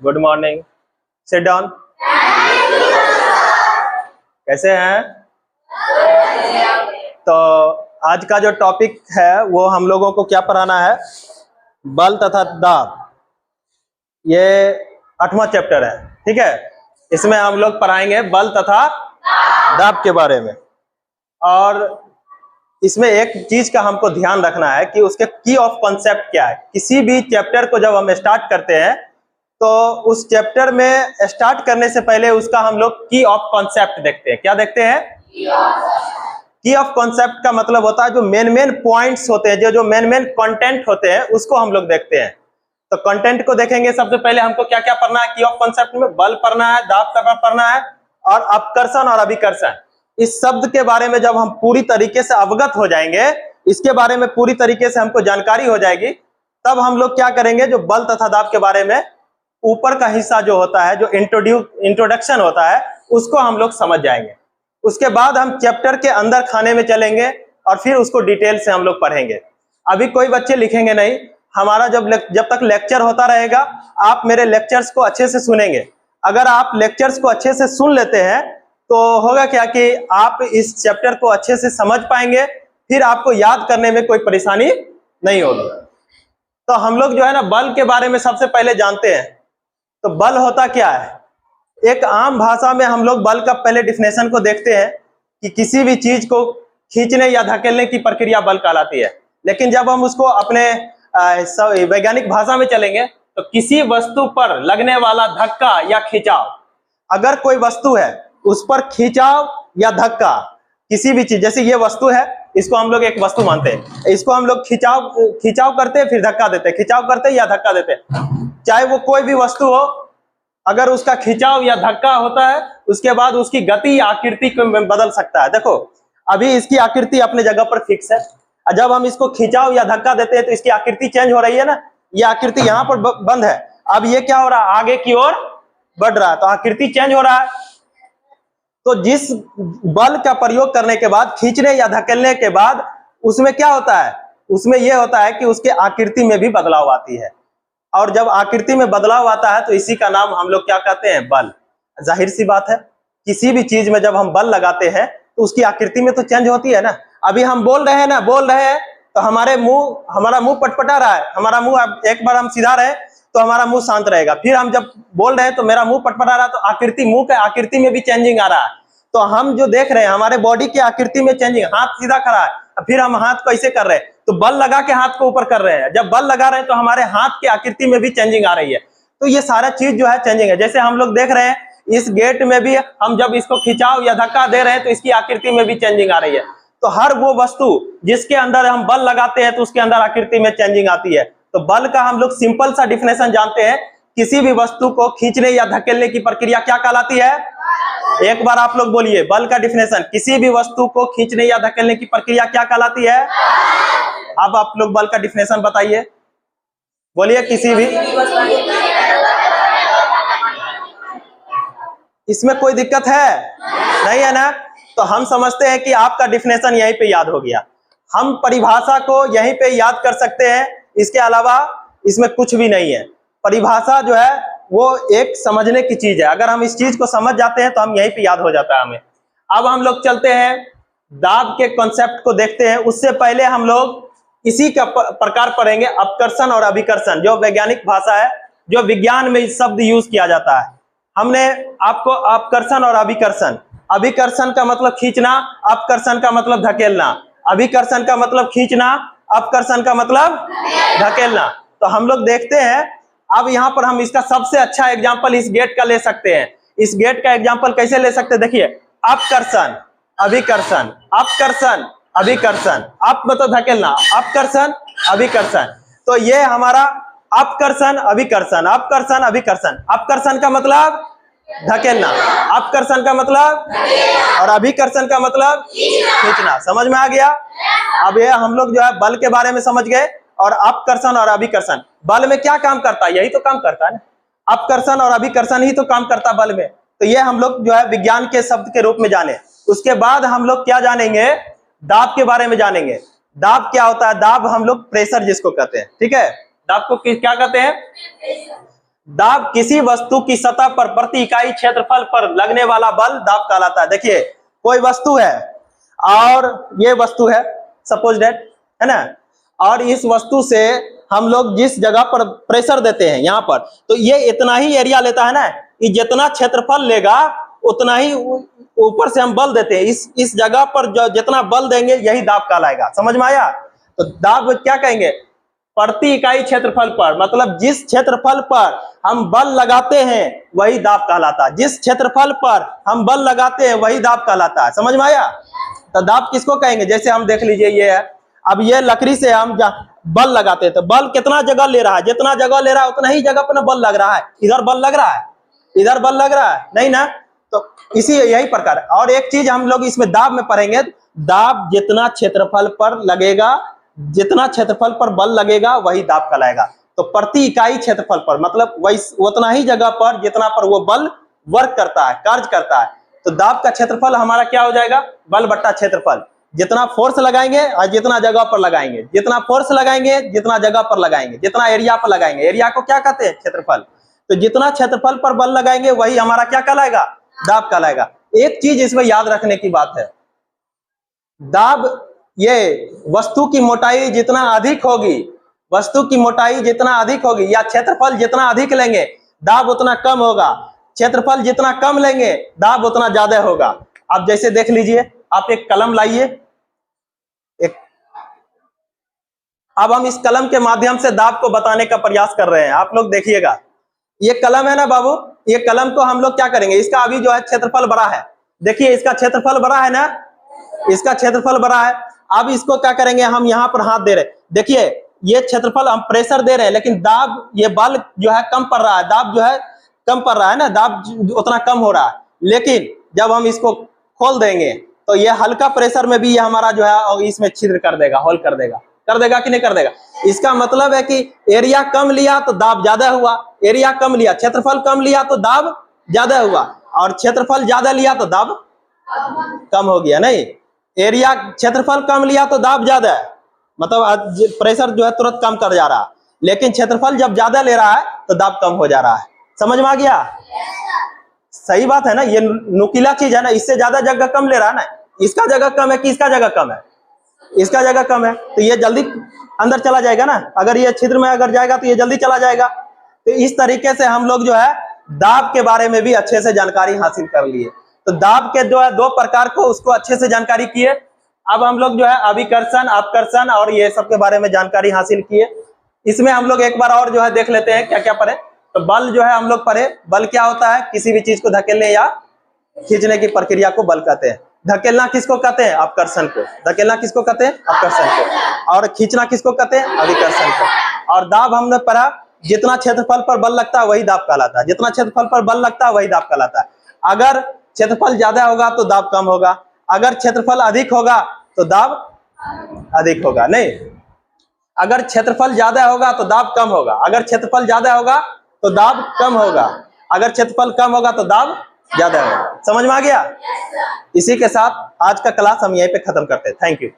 Good morning. Sit down. कैसे हैं? तो आज का जो टॉपिक है वो हम लोगों को क्या पढ़ाना है? बल तथा दाब। ये 8वां चैप्टर है, ठीक है। इसमें हम लोग पढ़ाएंगे बल तथा दाब के बारे में। और इसमें एक चीज का हमको ध्यान रखना है कि उसके की ऑफ कॉन्सेप्ट क्या है। किसी भी चैप्टर को जब हम स्टार्ट करते हैं तो उस चैप्टर में स्टार्ट करने से पहले उसका हम लोग की ऑफ कॉन्सेप्ट देखते हैं। क्या देखते हैं? की ऑफ कॉन्सेप्ट का मतलब होता है जो मेन पॉइंट्स होते हैं, जो मेन कंटेंट होते हैं, उसको हम लोग देखते हैं। तो कंटेंट को देखेंगे। सबसे पहले हमको क्या क्या पढ़ना है? की ऑफ कॉन्सेप्ट में बल पढ़ना है, दाब पढ़ना है और अपकर्षण और अभिकर्षण। इस शब्द के बारे में जब हम पूरी तरीके से अवगत हो जाएंगे, इसके बारे में पूरी तरीके से हमको जानकारी हो जाएगी, तब हम लोग क्या करेंगे, जो बल तथा दाब के बारे में ऊपर का हिस्सा जो होता है, जो इंट्रोडक्शन होता है, उसको हम लोग समझ जाएंगे। उसके बाद हम चैप्टर के अंदर खाने में चलेंगे और फिर उसको डिटेल से हम लोग पढ़ेंगे। अभी कोई बच्चे लिखेंगे नहीं। हमारा जब तक लेक्चर होता रहेगा, आप मेरे लेक्चर्स को अच्छे से सुनेंगे। अगर आप लेक्चर्स को अच्छे से सुन लेते हैं तो होगा क्या कि आप इस चैप्टर को अच्छे से समझ पाएंगे, फिर आपको याद करने में कोई परेशानी नहीं होगी। तो हम लोग जो है ना, बल के बारे में सबसे पहले जानते हैं। तो बल होता क्या है? एक आम भाषा में हम लोग बल का पहले डिफिनेशन को देखते हैं कि किसी भी चीज को खींचने या धकेलने की प्रक्रिया बल कहलाती है। लेकिन जब हम उसको अपने वैज्ञानिक भाषा में चलेंगे तो किसी वस्तु पर लगने वाला धक्का या खिंचाव, अगर कोई वस्तु है उस पर खिंचाव या धक्का, किसी भी चीज, जैसे ये वस्तु है, इसको हम लोग एक वस्तु मानते हैं, इसको हम लोग खिंचाव करते हैं, फिर धक्का देते हैं, खिंचाव करते हैं या धक्का देते हैं। चाहे वो कोई भी वस्तु हो, अगर उसका खिंचाव या धक्का होता है, उसके बाद उसकी गति या आकृति को बदल सकता है। देखो अभी इसकी आकृति अपने जगह पर फिक्स है, जब हम इसको खिंचाव या धक्का देते हैं तो इसकी आकृति चेंज हो रही है ना। ये आकृति यहाँ पर बंद है, अब ये क्या हो रहा है, आगे की ओर बढ़ रहा है, तो आकृति चेंज हो रहा है। तो जिस बल का प्रयोग करने के बाद, खींचने या धकेलने के बाद, उसमें क्या होता है? उसमें यह होता है कि उसके आकृति में भी बदलाव आती है। और जब आकृति में बदलाव आता है तो इसी का नाम हम लोग क्या कहते हैं? बल। जाहिर सी बात है, किसी भी चीज में जब हम बल लगाते हैं तो उसकी आकृति में तो चेंज होती है ना। अभी हम बोल रहे हैं तो हमारा मुंह पटपटा रहा है, हमारा मुंह, एक बार हम सीधा रहे तो हमारा मुंह शांत रहेगा, फिर हम जब बोल रहे हैं तो मेरा मुंह पटपटा रहा है, तो आकृति, मुंह के आकृति में भी चेंजिंग आ रहा है। तो हम जो देख रहे हैं हमारे बॉडी की आकृति में चेंजिंग, हाथ सीधा खड़ा है, फिर हम हाथ को ऐसे कर रहे हैं, तो बल लगा के हाथ को ऊपर कर रहे हैं। जब बल लगा रहे हैं तो हमारे हाथ की आकृति में भी चेंजिंग आ रही है। तो ये सारा चीज जो है चेंजिंग है। जैसे हम लोग देख रहे हैं इस गेट में भी हम जब इसको खिंचाव या धक्का दे रहे हैं तो इसकी आकृति में भी चेंजिंग आ रही है। तो हर वो वस्तु जिसके अंदर हम बल लगाते हैं तो उसके अंदर आकृति में चेंजिंग आती है। तो बल का हम लोग सिंपल सा डिफिनेशन जानते हैं, किसी भी वस्तु को खींचने या धकेलने की प्रक्रिया क्या कहलाती है? एक बार आप लोग बोलिए बल का डिफिनेशन, किसी भी वस्तु को खींचने या धकेलने की प्रक्रिया क्या कहलाती है? अब आप लोग बल का डिफिनेशन बताइए, बोलिए। किसी भी, इसमें कोई दिक्कत है? नहीं है ना? तो हम समझते हैं कि आपका डिफिनेशन यहीं पे याद हो गया। हम परिभाषा को यहीं पे याद कर सकते हैं, इसके अलावा इसमें कुछ भी नहीं है। परिभाषा जो है वो एक समझने की चीज है, अगर हम इस चीज को समझ जाते हैं तो हम यहीं पे याद हो जाता है हमें। अब हम लोग चलते हैं दाब के कॉन्सेप्ट को देखते हैं। उससे पहले हम लोग इसी का प्रकार पढ़ेंगे, अपकर्षण और अभिकर्षण, जो वैज्ञानिक भाषा है, जो विज्ञान में इस शब्द यूज किया जाता है। हमने आपको अपकर्षण और अभिकर्षण, अभिकर्षण का मतलब खींचना, अपकर्षण का मतलब धकेलना, अभिकर्षण का मतलब खींचना, अपकर्षण का मतलब धकेलना। तो हम लोग देखते हैं, अब यहाँ पर हम इसका सबसे अच्छा एग्जांपल इस गेट का ले सकते हैं। इस गेट का एग्जांपल कैसे ले सकते हैं? देखिए, अपकर्षण, अभिकर्षण, अपकर्षण, अभिकर्षण, अप मतलब धकेलना, अपकर्षण, अभिकर्षण। तो ये हमारा अपकर्षण, अभिकर्षण, अपकर्षण, अभिकर्षण। अपकर्षण का मतलब धकेलना, अपकर्षण का मतलब, और अभिकर्षण का मतलब खींचना। समझ में आ गया? अब ये हम लोग जो है बल के बारे में समझ गए। और अपकर्षण और अभिकर्षण, बल में क्या काम करता है? यही तो काम करता है ना, अपकर्षण और अभिकर्षण ही तो काम करता है बल में। तो ये हम लोग जो है विज्ञान के शब्द के रूप में जाने। उसके बाद हम लोग क्या जानेंगे? दाब के बारे में जानेंगे। दाब क्या होता है? दाब हम लोग प्रेशर जिसको कहते हैं, ठीक है। दाब को क्या कहते हैं? दाब किसी वस्तु की सतह पर प्रति इकाई क्षेत्रफल पर लगने वाला बल दाब कहलाता है। देखिए कोई वस्तु है और ये वस्तु है सपोज दैट, है ना, और इस वस्तु से हम लोग जिस जगह पर प्रेशर देते हैं यहाँ पर, तो ये इतना ही एरिया लेता है ना, कि जितना क्षेत्रफल लेगा उतना ही ऊपर से हम बल देते हैं। इस जगह पर जो जितना बल देंगे यही दाब कहलाएगा। समझ में आया? तो दाब क्या कहेंगे? प्रति इकाई क्षेत्रफल पर, मतलब जिस क्षेत्रफल पर हम बल लगाते हैं वही दाब कहलाता है। जिस क्षेत्रफल पर हम बल लगाते हैं वही दाब कहलाता है। समझ में आया? तो दाब किसको कहेंगे? जैसे हम देख लीजिए ये है, अब ये लकड़ी से हम बल लगाते हैं तो बल कितना जगह ले रहा है, जितना जगह ले रहा है उतना ही जगह पर बल लग रहा है। इधर बल लग रहा है, इधर बल लग रहा है नहीं ना? तो इसी यही प्रकार। और एक चीज हम लोग इसमें दाब में पढ़ेंगे, दाब जितना क्षेत्रफल पर लगेगा, जितना क्षेत्रफल पर बल लगेगा वही दाब कहलाएगा। तो प्रति इकाई क्षेत्रफल पर मतलब वही उतना ही जगह पर जितना पर वो बल वर्क करता है, कार्य करता है। तो दाब का क्षेत्रफल हमारा क्या हो जाएगा? बल बट्टा क्षेत्रफल। जितना फोर्स लगाएंगे और जितना जगह पर लगाएंगे, जितना फोर्स लगाएंगे जितना जगह पर लगाएंगे, जितना एरिया पर लगाएंगे, एरिया को क्या कहते हैं? क्षेत्रफल। तो जितना क्षेत्रफल पर बल लगाएंगे वही हमारा क्या कहलाएगा? दाब कहलाएगा। एक चीज इसमें याद रखने की बात है, दाब ये वस्तु की मोटाई जितना अधिक होगी, वस्तु की मोटाई जितना अधिक होगी या क्षेत्रफल जितना अधिक लेंगे दाब उतना कम होगा, क्षेत्रफल जितना कम लेंगे दाब उतना ज्यादा होगा। आप जैसे देख लीजिए, आप एक कलम लाइए, अब हम इस कलम के माध्यम से दाब को बताने का प्रयास कर रहे हैं। आप लोग देखिएगा, ये कलम है ना बाबू, ये कलम को हम लोग क्या करेंगे? इसका अभी जो है क्षेत्रफल बड़ा है, देखिए इसका क्षेत्रफल बड़ा है ना, इसका क्षेत्रफल बड़ा है। अब इसको क्या करेंगे? हम यहाँ पर हाथ दे रहे, देखिए ये क्षेत्रफल हम प्रेशर दे रहे हैं, लेकिन दाब ये बल जो है कम पड़ रहा है, दाब जो है कम पड़ रहा है ना, दाब उतना कम हो रहा है। लेकिन जब हम इसको खोल देंगे तो ये हल्का प्रेशर में भी ये हमारा जो है इसमें छिद्र कर देगा, होल कर देगा कि नहीं कर देगा? इसका मतलब है कि एरिया कम लिया तो दाब ज्यादा हुआ, एरिया कम लिया, क्षेत्रफल कम लिया तो दाब ज्यादा हुआ, और क्षेत्रफल ज्यादा लिया तो दाब कम हो गया। नहीं, एरिया क्षेत्रफल कम लिया तो दाब ज्यादा है, मतलब प्रेशर जो है तुरंत कम कर जा रहा है, लेकिन क्षेत्रफल जब ज्यादा ले रहा है तो दाब कम हो जा रहा है। समझ में आ गया? सही बात है ना? ये नुकीला चीज है ना, इससे ज्यादा जगह कम ले रहा है ना, इसका जगह कम है कि इसका जगह कम है? इसका जगह कम है, तो ये जल्दी अंदर चला जाएगा ना, अगर ये छिद्र में अगर जाएगा तो ये जल्दी चला जाएगा। तो इस तरीके से हम लोग जो है दाब के बारे में भी अच्छे से जानकारी हासिल कर लिए। तो दाब के जो है दो प्रकार को उसको अच्छे से जानकारी किए। अब हम लोग जो है अभिकर्षण, अपकर्षण और ये सब के बारे में जानकारी हासिल किए। इसमें हम लोग एक बार और जो है देख लेते हैं क्या क्या पढ़े। तो बल जो है हम लोग पढ़े, बल क्या होता है? किसी भी चीज को धकेलने या खींचने की प्रक्रिया को बल कहते हैं। धकेलना किसको कहते हैं? अपकर्षण को। धकेलना किसको कहते हैं? अपकर्षण को। और खींचना किसको कहते हैं? अभिकर्षण को। और दाब हमने पढ़ा, जितना क्षेत्रफल पर बल लगता है वही दाब कहलाता है, जितना क्षेत्रफल पर बल लगता है वही दाब कहलाता है। अगर क्षेत्रफल ज्यादा होगा तो दाब कम होगा, अगर क्षेत्रफल अधिक होगा तो दाब अधिक होगा। नहीं, अगर क्षेत्रफल ज्यादा होगा तो दाब कम होगा, अगर क्षेत्रफल ज्यादा होगा तो दाब कम होगा, अगर क्षेत्रफल कम होगा तो दाब ज्यादा होगा। समझ में आ गया? इसी के साथ आज का क्लास हम यहीं पे खत्म करते हैं। Thank you.